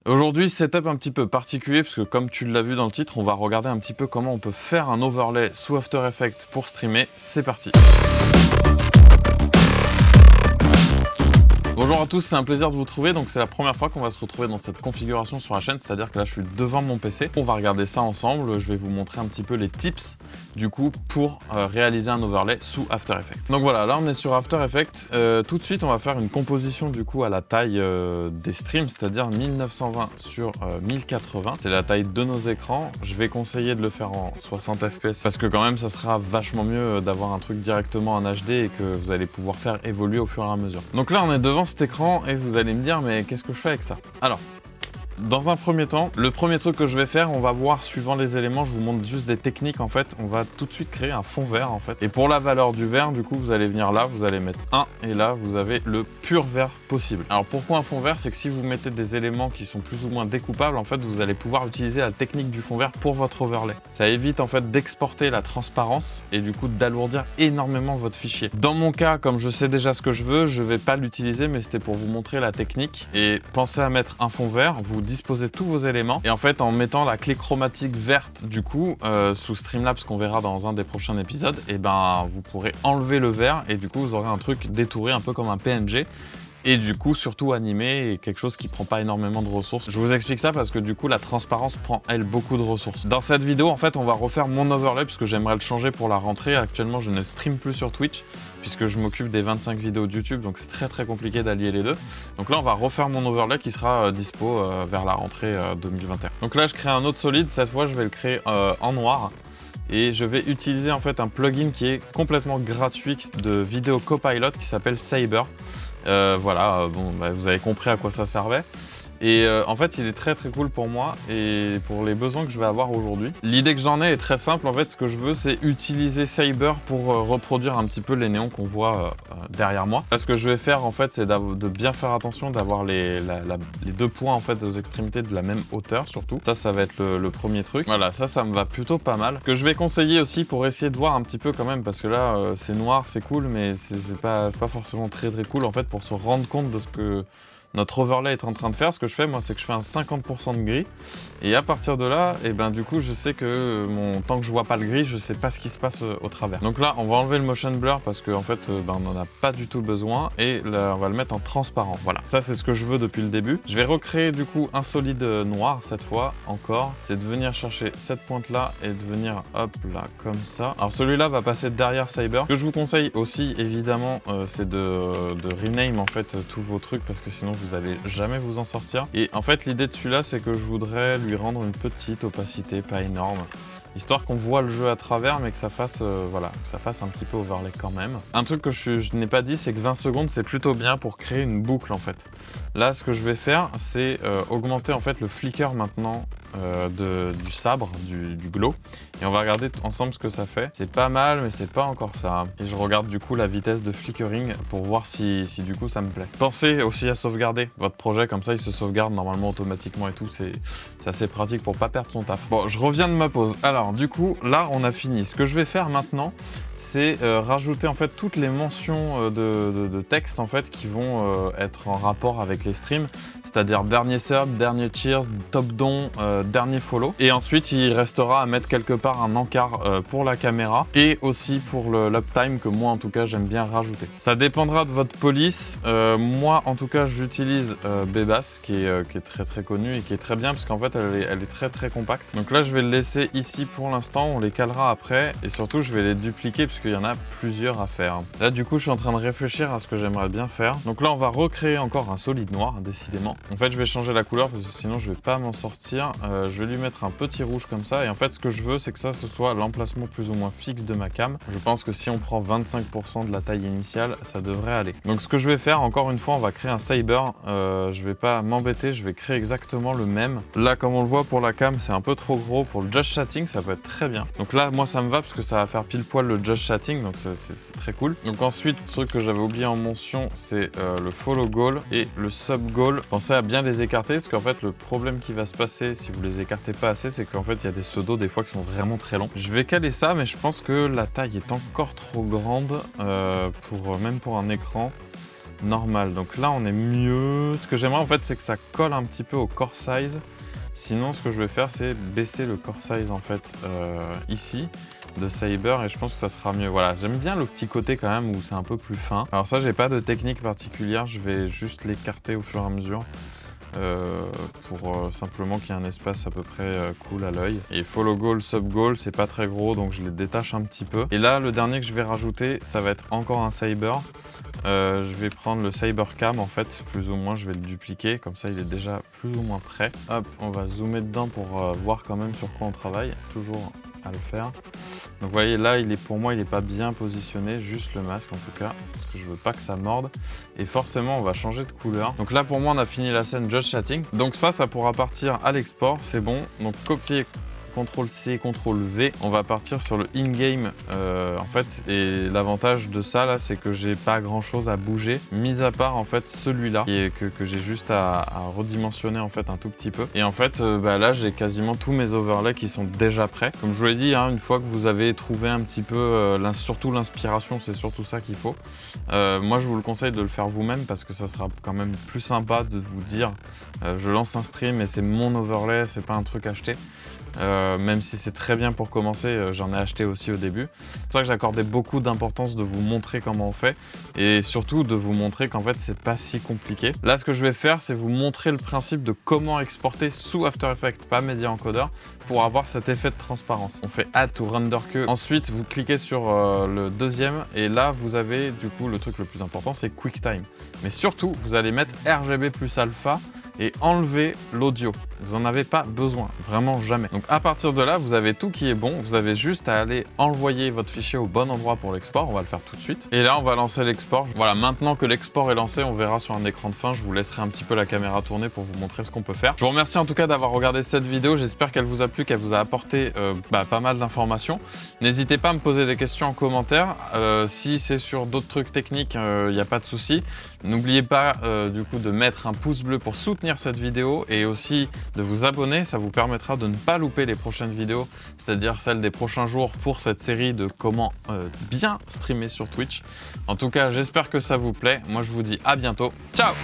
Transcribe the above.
Aujourd'hui, setup un petit peu particulier parce que comme tu l'as vu dans le titre, on va regarder un petit peu comment on peut faire un overlay sous After Effects pour streamer. C'est parti. Bonjour à tous, c'est un plaisir de vous retrouver. Donc c'est la première fois qu'on va se retrouver dans cette configuration sur la chaîne, c'est-à-dire que là je suis devant mon PC. On va regarder ça ensemble, je vais vous montrer un petit peu les tips du coup pour réaliser un overlay sous After Effects. Donc voilà, là on est sur After Effects. Tout de suite on va faire une composition du coup à la taille des streams, c'est-à-dire 1920 sur 1080. C'est la taille de nos écrans. Je vais conseiller de le faire en 60 fps parce que quand même ça sera vachement mieux d'avoir un truc directement en HD et que vous allez pouvoir faire évoluer au fur et à mesure. Donc là on est devant cet écran et vous allez me dire mais qu'est-ce que je fais avec ça? Alors, dans un premier temps, le premier truc que je vais faire, on va voir suivant les éléments, je vous montre juste des techniques en fait. On va tout de suite créer un fond vert en fait. Et pour la valeur du vert, du coup, vous allez venir là, vous allez mettre 1 et là, vous avez le pur vert possible. Alors pourquoi un fond vert? C'est que si vous mettez des éléments qui sont plus ou moins découpables, en fait, vous allez pouvoir utiliser la technique du fond vert pour votre overlay. Ça évite en fait d'exporter la transparence et du coup d'alourdir énormément votre fichier. Dans mon cas, comme je sais déjà ce que je veux, je vais pas l'utiliser, mais c'était pour vous montrer la technique. Et pensez à mettre un fond vert, vous disposez tous vos éléments et en fait en mettant la clé chromatique verte du coup sous Streamlabs qu'on verra dans un des prochains épisodes, et ben vous pourrez enlever le vert et du coup vous aurez un truc détouré un peu comme un PNG. Et du coup, surtout animé et quelque chose qui prend pas énormément de ressources. Je vous explique ça parce que du coup, la transparence prend, elle, beaucoup de ressources. Dans cette vidéo, en fait, on va refaire mon overlay puisque j'aimerais le changer pour la rentrée. Actuellement, je ne stream plus sur Twitch puisque je m'occupe des 25 vidéos de YouTube, donc c'est très compliqué d'allier les deux. Donc là, on va refaire mon overlay qui sera dispo vers la rentrée 2021. Donc là, je crée un autre solide. Cette fois, je vais le créer en noir. Et je vais utiliser en fait un plugin qui est complètement gratuit de Video Copilot qui s'appelle Saber. Voilà, bon, bah, vous avez compris à quoi ça servait. Et en fait, il est très cool pour moi et pour les besoins que je vais avoir aujourd'hui. L'idée que j'en ai est très simple. En fait, ce que je veux, c'est utiliser Saber pour reproduire un petit peu les néons qu'on voit derrière moi. Là, ce que je vais faire, en fait, c'est de bien faire attention d'avoir les deux points en fait aux extrémités de la même hauteur, surtout. Ça va être le premier truc. Voilà, ça me va plutôt pas mal. Que je vais conseiller aussi pour essayer de voir un petit peu quand même, parce que là, c'est noir, c'est cool, mais c'est pas forcément très cool en fait pour se rendre compte de ce que notre overlay est en train de faire. Ce que je fais, moi, c'est que je fais un 50% de gris. Et à partir de là, et ben, du coup, je sais que tant que je vois pas le gris, je sais pas ce qui se passe au travers. Donc là, on va enlever le motion blur parce qu'en fait, ben, on n'en a pas du tout besoin. Et là, on va le mettre en transparent. Voilà. Ça, c'est ce que je veux depuis le début. Je vais recréer, du coup, un solide noir cette fois, encore. C'est de venir chercher cette pointe-là et de venir, hop, là, comme ça. Alors, celui-là va passer derrière Saber. Ce que je vous conseille aussi, évidemment, c'est de rename, en fait, tous vos trucs parce que sinon, vous allez jamais vous en sortir. Et en fait, l'idée de celui-là, c'est que je voudrais lui rendre une petite opacité, pas énorme, histoire qu'on voit le jeu à travers, mais que ça fasse, voilà, que ça fasse un petit peu overlay quand même. Un truc que je n'ai pas dit, c'est que 20 secondes, c'est plutôt bien pour créer une boucle en fait. Là, ce que je vais faire, c'est augmenter en fait le flicker maintenant du sabre, du glow. Et on va regarder ensemble ce que ça fait. C'est pas mal, mais c'est pas encore ça. Et je regarde du coup la vitesse de flickering pour voir si du coup ça me plaît. Pensez aussi à sauvegarder votre projet, comme ça il se sauvegarde normalement automatiquement et tout. C'est assez pratique pour pas perdre son taf. Bon, je reviens de ma pause. Alors du coup, là on a fini. Ce que je vais faire maintenant, c'est rajouter en fait toutes les mentions de texte en fait qui vont être en rapport avec les streams. C'est-à-dire dernier sub, dernier cheers, top don, dernier follow. Et ensuite, il restera à mettre quelque part un encart pour la caméra et aussi pour l'uptime que moi, en tout cas, j'aime bien rajouter. Ça dépendra de votre police. Moi, en tout cas, j'utilise Bebas qui est très connu et qui est très bien parce qu'en fait, elle est très compacte. Donc là, je vais le laisser ici pour l'instant. On les calera après et surtout, je vais les dupliquer puisqu'il y en a plusieurs à faire. Là, du coup, je suis en train de réfléchir à ce que j'aimerais bien faire. Donc là, on va recréer encore un solide noir, décidément. En fait, je vais changer la couleur parce que sinon, je vais pas m'en sortir. Je vais lui mettre un petit rouge comme ça. Et en fait, ce que je veux, c'est que ça, ce soit l'emplacement plus ou moins fixe de ma cam. Je pense que si on prend 25% de la taille initiale, ça devrait aller. Donc, ce que je vais faire, encore une fois, on va créer un Saber. Je vais pas m'embêter, je vais créer exactement le même. Là, comme on le voit pour la cam, c'est un peu trop gros. Pour le Just Chatting, ça peut être très bien. Donc là, moi, ça me va parce que ça va faire pile poil le Just Chatting. Donc, c'est très cool. Donc ensuite, le truc que j'avais oublié en mention, c'est le Follow Goal et le Sub Goal. Pensez à bien les écarter parce qu'en fait, le problème qui va se passer si vous les écartez pas assez, c'est qu'en fait, il y a des pseudos des fois qui sont vraiment très longs. Je vais caler ça, mais je pense que la taille est encore trop grande même pour un écran. normal. Donc là, on est mieux. Ce que j'aimerais en fait, c'est que ça colle un petit peu au core size. Sinon, ce que je vais faire, c'est baisser le core size en fait ici de Saber et je pense que ça sera mieux. Voilà, j'aime bien le petit côté quand même où c'est un peu plus fin. Alors ça, j'ai pas de technique particulière, je vais juste l'écarter au fur et à mesure. Pour simplement qu'il y ait un espace à peu près cool à l'œil. Et follow goal, sub goal, c'est pas très gros donc je les détache un petit peu. Et là, le dernier que je vais rajouter, ça va être encore un Saber. Je vais prendre le Saber Cam en fait, plus ou moins je vais le dupliquer, comme ça il est déjà plus ou moins prêt. Hop, on va zoomer dedans pour voir quand même sur quoi on travaille, toujours à le faire. Donc vous voyez là, pour moi il n'est pas bien positionné, juste le masque en tout cas, parce que je veux pas que ça morde. Et forcément on va changer de couleur. Donc là pour moi on a fini la scène Just Chatting. Donc ça pourra partir à l'export, c'est bon. Donc copier, CTRL-C, CTRL-V, on va partir sur le in-game en fait, et l'avantage de ça là, c'est que j'ai pas grand chose à bouger, mis à part en fait celui-là, que j'ai juste à redimensionner en fait un tout petit peu. Et en fait, là j'ai quasiment tous mes overlays qui sont déjà prêts. Comme je vous l'ai dit, hein, une fois que vous avez trouvé un petit peu, surtout l'inspiration, c'est surtout ça qu'il faut. Moi je vous le conseille de le faire vous-même parce que ça sera quand même plus sympa de vous dire je lance un stream et c'est mon overlay, c'est pas un truc acheté. Même si c'est très bien pour commencer, j'en ai acheté aussi au début. C'est pour ça que j'accordais beaucoup d'importance de vous montrer comment on fait et surtout de vous montrer qu'en fait c'est pas si compliqué. Là ce que je vais faire, c'est vous montrer le principe de comment exporter sous After Effects, pas Media Encoder, pour avoir cet effet de transparence. On fait Add to Render Que. Ensuite vous cliquez sur le deuxième et là vous avez du coup le truc le plus important, c'est QuickTime. Mais surtout vous allez mettre RGB plus alpha et enlever l'audio. Vous n'en avez pas besoin, vraiment jamais. Donc à partir de là, vous avez tout qui est bon. Vous avez juste à aller envoyer votre fichier au bon endroit pour l'export. On va le faire tout de suite. Et là, on va lancer l'export. Voilà, maintenant que l'export est lancé, on verra sur un écran de fin. Je vous laisserai un petit peu la caméra tourner pour vous montrer ce qu'on peut faire. Je vous remercie en tout cas d'avoir regardé cette vidéo. J'espère qu'elle vous a plu, qu'elle vous a apporté pas mal d'informations. N'hésitez pas à me poser des questions en commentaire. Si c'est sur d'autres trucs techniques, il n'y a pas de souci. N'oubliez pas du coup de mettre un pouce bleu pour soutenir cette vidéo et aussi de vous abonner, ça vous permettra de ne pas louper les prochaines vidéos, c'est-à-dire celles des prochains jours pour cette série de comment bien streamer sur Twitch. En tout cas, j'espère que ça vous plaît. Moi, je vous dis à bientôt. Ciao!